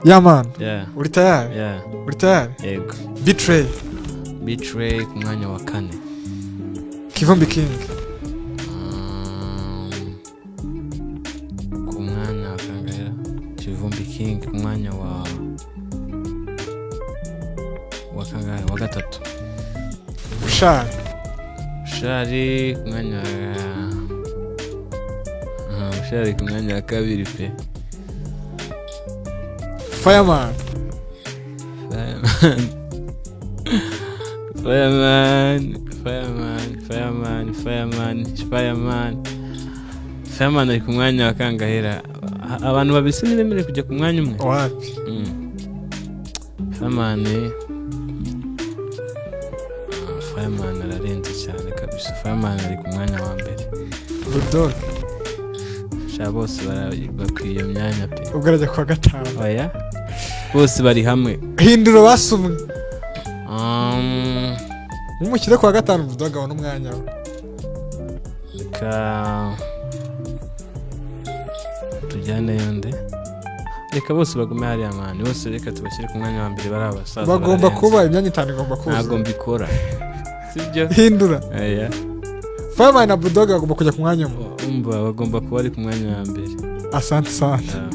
Yeah man. Yeah. Uri tayari? Yeah. Uri tayari? Yego. Betray ku mwanya wa 4. Kivumbi King. Ku mwanya wa kangahe? Kivumbi King ku mwanya wa kangahe? Wa 3. Bushari ku mwanya wa Bushari ku mwanya wa 2 pe. Fireman. Fireman ari ku mwanya wa kangahera. Abantu babisi ntibemere kujya ku mwanya umwe. Wapi? Fireman ararenze cyane kabisa. Fireman ari ku mwanya wa mbere. Bulldog. Bose bakwiye myanya pe. Ubwo arajya kwa 5. Oya. Bose bari hamwe. Hinduro basumwe. Umukire kwa 5 Bulldog abona umwanya we. Tujyane yonde. Reka bose bagume hari amani. Bose reka tubashyire ku mwanya wa mbere bari abasaza. Bagomba kuba imyanya 5 igomba kuza. Ntabwo mbikora. Sibyo? Hindura. Oya. Fireman na Bulldog bagomba kujya ku mwanya umwe. Umva bagomba kuba ari ku mwanya wa mbere. Asante sana.